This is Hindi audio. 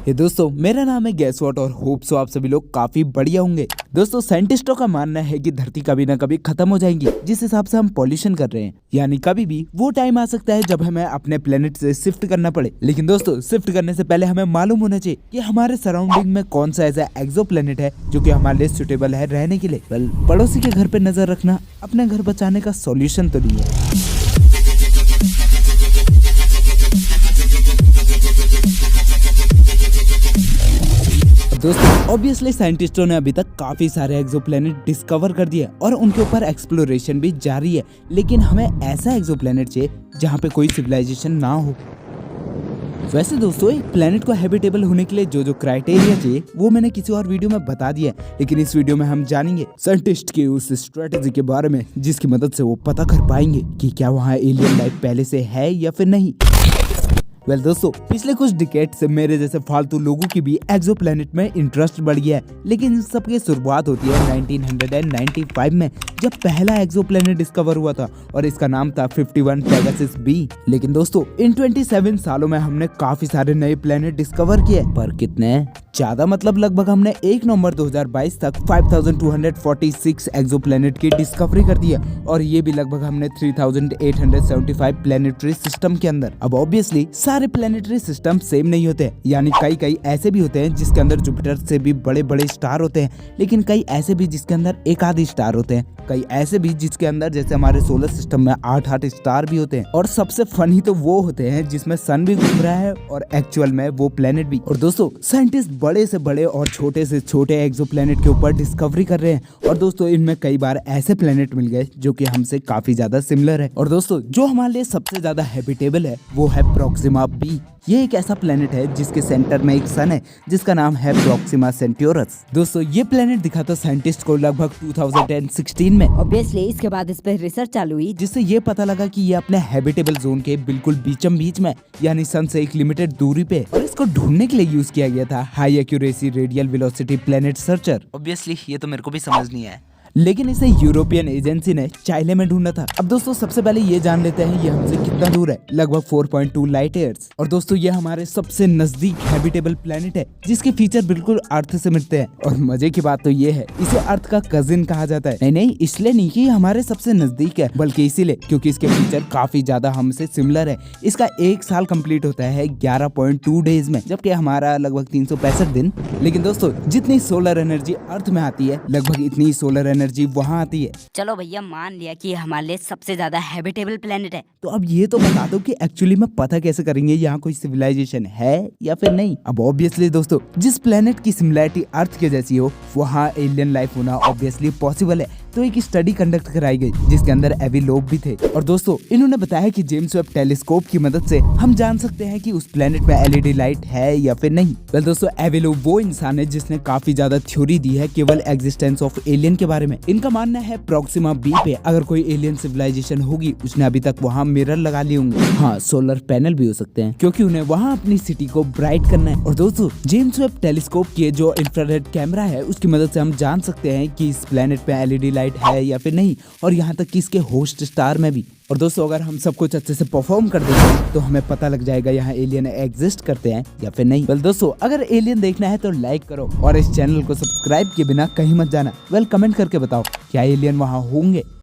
ये दोस्तों मेरा नाम है गैस व्हाट और होप सो आप सभी लोग काफी बढ़िया होंगे। दोस्तों साइंटिस्टों का मानना है कि धरती कभी ना कभी खत्म हो जाएगी, जिस हिसाब से हम पॉल्यूशन कर रहे हैं, यानी कभी भी वो टाइम आ सकता है जब हमें अपने प्लेनेट से शिफ्ट करना पड़े। लेकिन दोस्तों शिफ्ट करने से पहले हमें मालूम होना चाहिए कि हमारे सराउंडिंग में कौन सा ऐसा एक्सो प्लेनेट है जो कि हमारे लिए सुटेबल है रहने के लिए। पड़ोसी के घर पे नजर रखना अपने घर बचाने का सॉल्यूशन तो नहीं है। दोस्तों ऑब्वियसली साइंटिस्टों ने अभी तक काफी सारे एक्सोप्लैनेट डिस्कवर कर दिए और उनके ऊपर एक्सप्लोरेशन भी जारी है, लेकिन हमें ऐसा एक्सोप्लैनेट चाहिए जहाँ पे कोई सिविलाइजेशन ना हो। वैसे दोस्तों एक प्लेनेट को हैबिटेबल होने के लिए जो जो क्राइटेरिया चाहिए वो मैंने किसी और वीडियो में बता दिया है, लेकिन इस वीडियो में हम जानेंगे साइंटिस्ट की उस स्ट्रेटेजी के बारे में जिसकी मदद से वो पता कर पाएंगे कि क्या वहाँ एलियन लाइफ पहले से है या फिर नहीं। दोस्तों पिछले कुछ डिकेड से मेरे जैसे फालतू लोगों की भी एक्सोप्लैनेट में इंटरेस्ट बढ़ गया है, लेकिन इन सब की शुरुआत होती है 1995 में जब पहला एक्सोप्लैनेट डिस्कवर हुआ था और इसका नाम था 51 पेगासस बी। लेकिन दोस्तों इन 27 सालों में हमने काफी सारे नए प्लैनेट डिस्कवर किए, पर कितने ज्यादा मतलब लगभग हमने 1 नवंबर 2022 तक 5246 एक्सोप्लैनेट की डिस्कवरी कर दी है और ये भी लगभग हमने 3875 प्लैनेटरी सिस्टम के अंदर। अब ऑब्वियसली सारे प्लैनेटरी सिस्टम सेम नहीं होते, यानी कई ऐसे भी होते हैं जिसके अंदर जुपिटर से भी बड़े बड़े स्टार होते हैं, लेकिन कई ऐसे भी जिसके अंदर एक आध स्टार होते हैं, कई ऐसे भी जिसके अंदर जैसे हमारे सोलर सिस्टम में 8 स्टार भी होते हैं, और सबसे फनी तो वो होते हैं जिसमें सन भी घूम रहा है और एक्चुअल में वो प्लेनेट भी। और दोस्तों साइंटिस्ट बड़े से बड़े और छोटे से छोटे एक्सोप्लैनेट के ऊपर डिस्कवरी कर रहे हैं, और दोस्तों इनमें कई बार ऐसे प्लेनेट मिल गए जो कि हमसे काफी ज्यादा सिमिलर है। और दोस्तों जो हमारे लिए सबसे ज्यादा हैबिटेबल है वो है प्रोक्सिमा बी। ये एक ऐसा प्लेनेट है जिसके सेंटर में एक सन है जिसका नाम है प्रोक्सिमा सेंटोरस। दोस्तों ये प्लेनेट दिखा था साइंटिस्ट को लगभग 2016 में। ऑब्वियसली इसके बाद इस पर रिसर्च चालू हुई, जिससे ये पता लगा कि ये अपने हैबिटेबल जोन के बिल्कुल बीचम बीच में, यानी सन से एक लिमिटेड दूरी पे, और इसको ढूंढने के लिए यूज किया गया था high accuracy radial velocity planet searcher. Obviously ये तो मेरे को भी समझ नहीं आया, लेकिन इसे यूरोपियन एजेंसी ने चाइना में ढूंढा था। अब दोस्तों सबसे पहले ये जान लेते हैं ये हमसे कितना दूर है, लगभग 4.2 लाइट ईयर्स। और दोस्तों ये हमारे सबसे नजदीक हैबिटेबल प्लेनेट है जिसके फीचर बिल्कुल अर्थ से मिलते हैं। और मजे की बात तो ये है इसे अर्थ का कजिन कहा जाता है। नहीं इसलिए नहीं कि हमारे सबसे नजदीक है, बल्कि इसीलिए क्योंकि इसके फीचर काफी ज्यादा हमसे सिमिलर है। इसका 1 साल कंप्लीट होता है 11.2 डेज में, जबकि हमारा लगभग 365 दिन। लेकिन दोस्तों जितनी सोलर एनर्जी अर्थ में आती है लगभग इतनी सोलर एनर्जी वहाँ आती है। चलो भैया मान लिया कि हमारे लिए सबसे ज्यादा हैबिटेबल प्लेनेट है, तो अब ये तो बता दो कि एक्चुअली में पता कैसे करेंगे यहाँ कोई सिविलाइजेशन है या फिर नहीं। अब ऑब्वियसली दोस्तों जिस प्लेनेट की सिमिलैरिटी अर्थ के जैसी हो वहाँ एलियन लाइफ होना ऑब्वियसली पॉसिबल है। तो एक स्टडी कंडक्ट कराई गई जिसके अंदर एवी लोब भी थे, और दोस्तों इन्होंने बताया कि जेम्स वेब टेलीस्कोप की मदद से हम जान सकते हैं कि उस प्लेनेट में एलईडी लाइट है या फिर नहीं। दोस्तों एवी लोब वो इंसान है जिसने काफी ज्यादा थ्योरी दी है केवल एग्जिस्टेंस ऑफ एलियन के बारे में। इनका मानना है प्रोक्सिमा बी पे अगर कोई एलियन सिविलाइजेशन होगी उसने अभी तक वहाँ मिरर लगा लिए होंगे, हाँ सोलर पैनल भी हो सकते हैं, क्योंकि उन्हें वहाँ अपनी सिटी को ब्राइट करना है। और दोस्तों जेम्स वेब टेलीस्कोप के जो इंफ्रारेड कैमरा है उसकी मदद से हम जान सकते हैं कि इस प्लेनेट पे एलईडी लाइट है या फिर नहीं, और यहाँ तक कि इसके होस्ट स्टार में भी। और दोस्तों अगर हम सब कुछ अच्छे से परफॉर्म कर देते हैं तो हमें पता लग जाएगा यहाँ एलियन एग्जिस्ट करते हैं या फिर नहीं। दोस्तों अगर एलियन देखना है तो लाइक करो और इस चैनल को सब्सक्राइब किए बिना कहीं मत जाना। कमेंट करके बताओ क्या एलियन वहाँ होंगे।